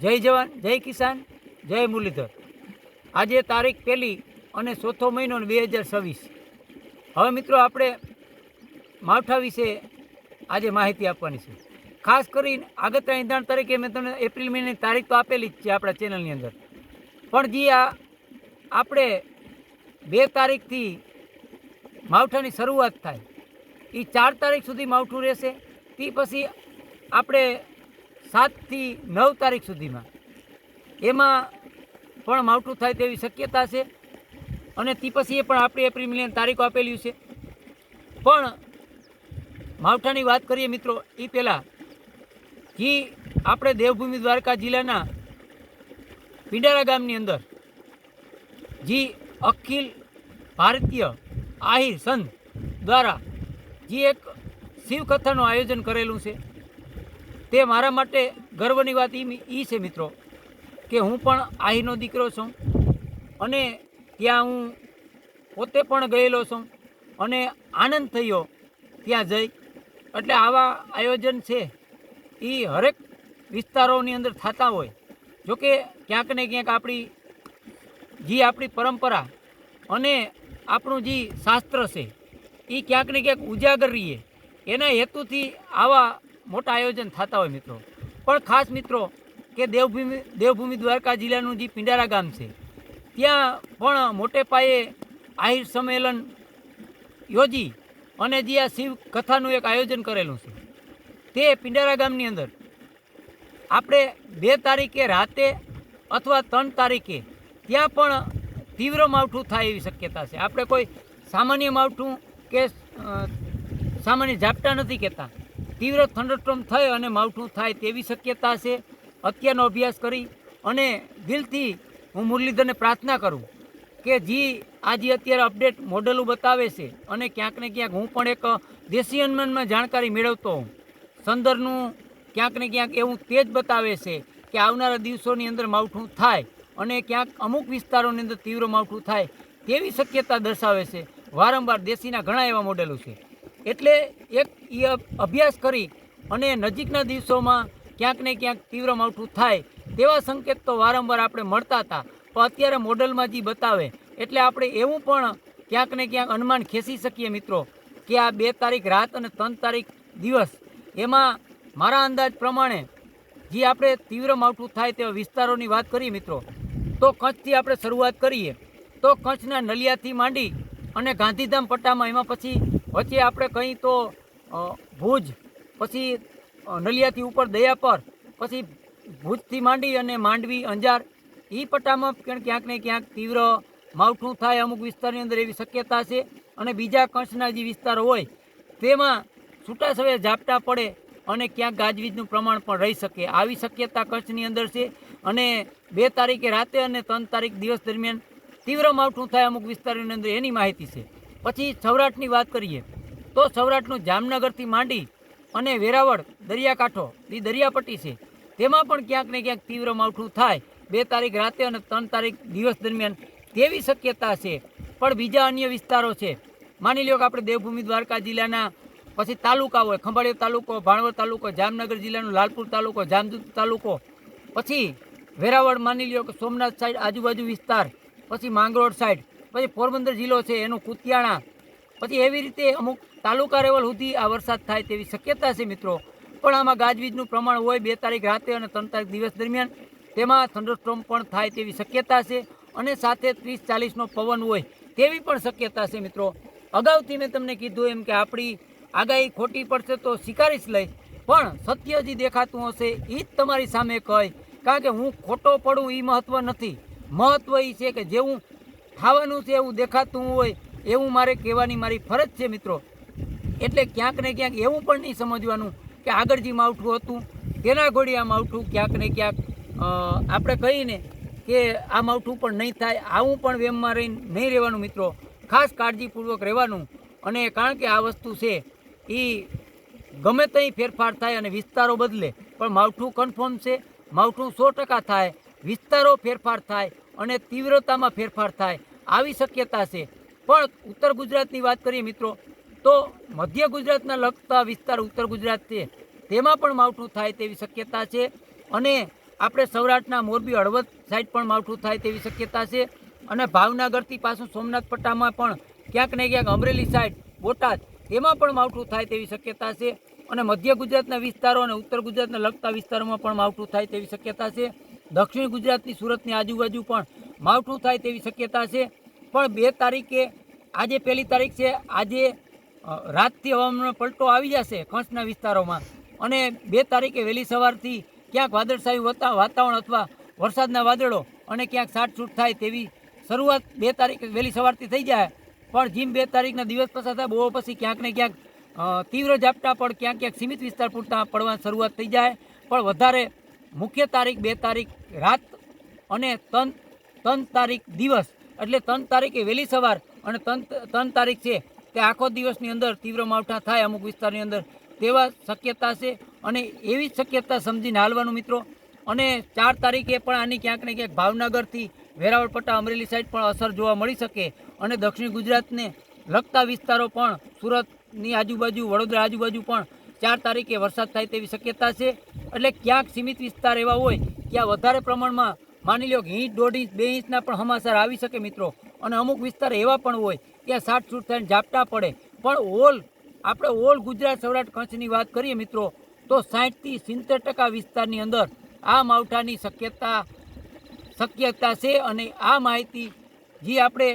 જય જવાન, જય કિસાન, જય મુરલીધર। આજે તારીખ 1 અને 4થો મહિનો 2026। હવે મિત્રો આપણે માવઠા વિશે આજે માહિતી આપવાની છે। ખાસ કરીને આગતરા નિદાન તરીકે મેં તમને એપ્રિલ મહિનાની તારીખ તો આપેલી જ છે આપણા ચેનલની અંદર, પણ જે આ આપણે 2 તારીખથી માવઠાની શરૂઆત થાય એ 4 તારીખ સુધી માવઠું રહેશે। તે પછી આપણે 7 થી 9 તારીખ સુધીમાં એમાં પણ માવઠું થાય તેવી શક્યતા છે, અને તે પછી એ પણ આપણે એપ્રિલ મહિનાની તારીખો આપેલી છે। પણ માવઠાની વાત કરીએ મિત્રો એ પહેલાં જે આપણે દેવભૂમિ દ્વારકા જિલ્લાના પિંડારા ગામની અંદર જે અખિલ ભારતીય આહિર સંઘ દ્વારા જે એક શિવકથાનું આયોજન કરેલું છે, તે મારા માટે ગર્વની વાત એ છે મિત્રો કે હું પણ આહિરનો દીકરો છું, અને ત્યાં હું પોતે પણ ગયેલો છું, અને આનંદ થયો ત્યાં જઈ। એટલે આવા આયોજન છે એ હરેક વિસ્તારોની અંદર થતા હોય। જોકે ક્યાંક ને ક્યાંક આપણી પરંપરા અને આપણું જે શાસ્ત્ર છે એ ક્યાંક ને ક્યાંક ઉજાગર રહીએ એના હેતુથી આવા મોટા આયોજન થતા હોય મિત્રો। પણ ખાસ મિત્રો કે દેવભૂમિ દ્વારકા જિલ્લાનું જે પિંડારા ગામ છે ત્યાં પણ મોટે પાયે આહિર સંમેલન યોજી અને જે આ શિવ કથાનું એક આયોજન કરેલું છે, તે પિંડારા ગામની અંદર આપણે 2 તારીખે રાતે અથવા 3 તારીખે ત્યાં પણ તીવ્ર માવઠું થાય એવી શક્યતા છે। આપણે કોઈ સામાન્ય માવઠું કે સામાન્ય ઝાપટા નથી કહેતા, તીવ્ર થંડરસ્ટોર્મ થાય અને માવઠું થાય તેવી શક્યતા છે। અત્યારનો અભ્યાસ કરી અને દિલથી હું મુરલીધરને પ્રાર્થના કરું કે જે આજે અત્યારે અપડેટ મોડેલો બતાવે છે, અને ક્યાંક ને ક્યાંક હું પણ એક દેશી અનુમાનમાં જાણકારી મેળવતો હોઉં, સંદરનું ક્યાંક ને ક્યાંક એવું તેજ બતાવે છે કે આવનારા દિવસોની અંદર માવઠું થાય, અને ક્યાંક અમુક વિસ્તારોની અંદર તીવ્ર માવઠું થાય તેવી શક્યતા દર્શાવે છે। વારંવાર દેશીના ઘણા એવા મોડેલો છે, એટલે એક એ અભ્યાસ કરી અને નજીકના દિવસોમાં ક્યાંક ને ક્યાંક તીવ્ર માવઠું થાય તેવા સંકેત તો વારંવાર આપણે મળતા હતા, પણ અત્યારે મોડલમાં જે બતાવે એટલે આપણે એવું પણ ક્યાંક ને ક્યાંક અનુમાન ખેંચી શકીએ મિત્રો કે આ 2 તારીખ રાત અને 3 તારીખ દિવસ એમાં મારા અંદાજ પ્રમાણે જે આપણે તીવ્ર માવઠું થાય તેવા વિસ્તારોની વાત કરીએ મિત્રો, તો કચ્છથી આપણે શરૂઆત કરીએ તો કચ્છના નલિયાથી માંડી અને ગાંધીધામ પટ્ટામાં, એમાં પછી વચ્ચે આપણે કંઈ તો ભુજ, પછી નલિયાથી ઉપર દયાપર, પછી ભુજથી માંડી અને માંડવી અંજાર એ પટ્ટામાં પણ ક્યાંક ને ક્યાંક તીવ્ર માવઠું થાય અમુક વિસ્તારની અંદર એવી શક્યતા છે। અને બીજા કચ્છના જે વિસ્તારો હોય તેમાં છૂટા છવાયા ઝાપટા પડે અને ક્યાંક ગાજવીજનું પ્રમાણ પણ રહી શકે આવી શક્યતા કચ્છની અંદર છે। અને 2 તારીખે રાતે અને 3 તારીખ દિવસ દરમિયાન તીવ્ર માવઠું થાય અમુક વિસ્તારોની અંદર એની માહિતી છે। પછી સૌરાષ્ટ્રની વાત કરીએ તો સૌરાષ્ટ્રનું જામનગરથી માંડી અને વેરાવળ દરિયાકાંઠો એ દરિયાપટ્ટી છે, તેમાં પણ ક્યાંક ને ક્યાંક તીવ્ર માવઠું થાય 2 તારીખ રાતે અને 3 તારીખ દિવસ દરમિયાન તેવી શક્યતા છે। પણ બીજા અન્ય વિસ્તારો છે, માની લો કે આપણે દેવભૂમિ દ્વારકા જિલ્લાના પછી તાલુકા હોય, ખંભાળિયા તાલુકો, ભાણવડ તાલુકો, જામનગર જિલ્લાનો લાલપુર તાલુકો, જામજોધ તાલુકો, પછી વેરાવળ માની લો કે સોમનાથ સાઈડ આજુબાજુ વિસ્તાર, પછી માંગરોળ સાઈડ, પછી પોરબંદર જિલ્લો છે એનું કુતિયાણા, પછી એવી રીતે અમુક તાલુકા લેવલ સુધી આ વરસાદ થાય તેવી શક્યતા છે મિત્રો। પણ આમાં ગાજવીજનું પ્રમાણ હોય 2 તારીખ રાતે અને 3 તારીખ દિવસ દરમિયાન, તેમાં થંડરસ્ટોર્મ પણ થાય તેવી શક્યતા છે, અને સાથે 30-40નો પવન હોય તેવી પણ શક્યતા છે મિત્રો। અગાઉથી મેં તમને કીધું એમ કે આપણી આગાહી ખોટી પડશે તો સ્વીકારી જ લઈશ, પણ સત્ય જે દેખાતું હશે એ જ તમારી સામે કહે, કારણ કે હું ખોટો પડું એ મહત્ત્વ નથી, મહત્ત્વ એ છે કે જેવું થવાનું છે એવું દેખાતું હોય એવું મારે કહેવાની મારી ફરજ છે મિત્રો। એટલે ક્યાંક ને ક્યાંક એવું પણ નહીં સમજવાનું કે આગળ જે માવઠું હતું તેના ઘોડી આ માવઠું ક્યાંક ને ક્યાંક આપણે કહીને કે આ માવઠું પણ નહીં થાય, આવું પણ વેમમાં રહીને નહીં રહેવાનું મિત્રો। ખાસ કાળજીપૂર્વક રહેવાનું, અને કારણ કે આ વસ્તુ છે એ ગમે ત્યાં ફેરફાર થાય અને વિસ્તારો બદલે, પણ માવઠું કન્ફર્મ છે, માવઠું 100% થાય, વિસ્તારો ફેરફાર થાય અને તીવ્રતામાં ફેરફાર થાય આવી શક્યતા છે। પણ ઉત્તર ગુજરાતની વાત કરીએ મિત્રો તો મધ્ય ગુજરાતના લગતા વિસ્તાર ઉત્તર ગુજરાત છે તેમાં પણ માવઠું થાય તેવી શક્યતા છે, અને આપણે સૌરાષ્ટ્રના મોરબી હળવદ સાઈડ પણ માવઠું થાય તેવી શક્યતા છે અને ભાવનગરથી પાછું સોમનાથ પટ્ટામાં પણ ક્યાંક ને ક્યાંક અમરેલી સાઈડ બોટાદ એમાં પણ માવઠું થાય તેવી શક્યતા છે અને મધ્ય ગુજરાતના વિસ્તારો અને ઉત્તર ગુજરાતને લગતા વિસ્તારોમાં પણ માવઠું થાય તેવી શક્યતા છે. દક્ષિણ ગુજરાતની સુરતની આજુબાજુ પણ માવઠું થાય તેવી શક્યતા છે. પણ 2 તારીખે આજે 1લી તારીખ છે, આજે રાતથી હવામાન પલટો આવી જશે કચ્છના વિસ્તારોમાં અને 2 તારીખે વહેલી સવારથી ક્યાંક વાદળછાયું વાતાવરણ અથવા વરસાદના વાદળો અને ક્યાંક છાંટછૂટ થાય તેવી શરૂઆત 2 તારીખે વહેલી સવારથી થઈ જાય. પણ જેમ 2 તારીખના દિવસ પસાર થાય બહુ પછી ક્યાંક ને ક્યાંક તીવ્ર ઝાપટા પણ ક્યાંક સીમિત વિસ્તાર પૂરતા પડવાની શરૂઆત થઈ જાય. પણ વધારે મુખ્ય તારીખ 2 તારીખ રાત અને 3 તારીખ દિવસ એટલે 3 તારીખે વહેલી સવાર અને 3 તારીખ છે તે આખો દિવસની અંદર તીવ્ર માવઠા થાય અમુક વિસ્તારની અંદર તેવા શક્યતા છે અને એવી જ શક્યતા સમજીને હાલવાનું મિત્રો. અને 4 તારીખે પણ આની ક્યાંક ને ક્યાંક ભાવનગરથી વેરાવળ પટ્ટા અમરેલી સાઈડ પણ અસર જોવા મળી શકે અને દક્ષિણ ગુજરાતને લગતા વિસ્તારો પણ સુરતની આજુબાજુ વડોદરા આજુબાજુ પણ 4 તારીખે વરસાદ થાય તેવી શક્યતા છે. એટલે ક્યાંક સીમિત વિસ્તાર એવા હોય ત્યાં વધારે પ્રમાણમાં માની લો કે ઇંચ 1.5 ઇંચ 2 ઇંચના પણ સમાચાર આવી શકે મિત્રો. અને અમુક વિસ્તાર એવા પણ હોય ત્યાં છાંટછૂટ થઈને ઝાપટા પડે. પણ આપણે ઓલ ગુજરાત સૌરાષ્ટ્ર કચ્છની વાત કરીએ મિત્રો તો 60 થી 70% વિસ્તારની અંદર આ માવઠાની શક્યતા છે. અને આ માહિતી જે આપણે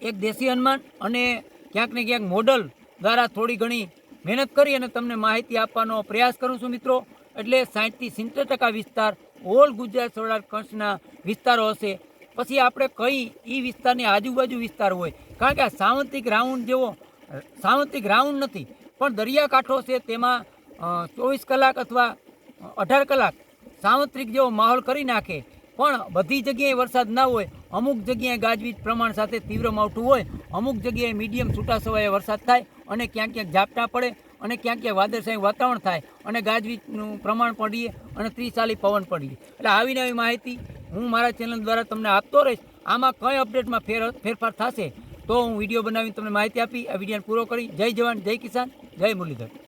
એક દેશી અનુમાન અને ક્યાંક ને ક્યાંક મોડલ દ્વારા થોડી ઘણી મહેનત કરી અને તમને માહિતી આપવાનો પ્રયાસ કરું છું મિત્રો. એટલે 60 થી 70% વિસ્તાર ઓલ ગુજરાત સૌરાષ્ટ્ર કચ્છના વિસ્તારો હશે. પછી આપણે કઈ એ વિસ્તારની આજુબાજુ વિસ્તાર હોય કારણ કે આ સાવંતિક રાઉન્ડ નથી પણ દરિયાકાંઠો છે તેમાં 24 કલાક અથવા 18 કલાક સાવંત્રિક જેવો માહોલ કરી નાખે. પણ બધી જગ્યાએ વરસાદ ના હોય, અમુક જગ્યાએ ગાજવીજ પ્રમાણ સાથે તીવ્ર માવઠું હોય, અમુક જગ્યાએ મીડિયમ છૂટાછવાયા વરસાદ થાય અને ક્યાંક ક્યાંક ઝાપટા પડે અને ક્યાંક ક્યાંક વાદળછાયું વાતાવરણ થાય અને ગાજવીજનું પ્રમાણ પડીએ અને 30-40 પવન પડીએ. એટલે આવી નવી માહિતી હું મારા ચેનલ દ્વારા તમને આપતો રહીશ. આમાં કઈ અપડેટમાં ફેરફાર થશે તો હું વિડીયો બનાવીને તમને માહિતી આપી આ વિડીયોને પૂરો કરી. જય જવાન, જય કિસાન, જય મુરલીધર.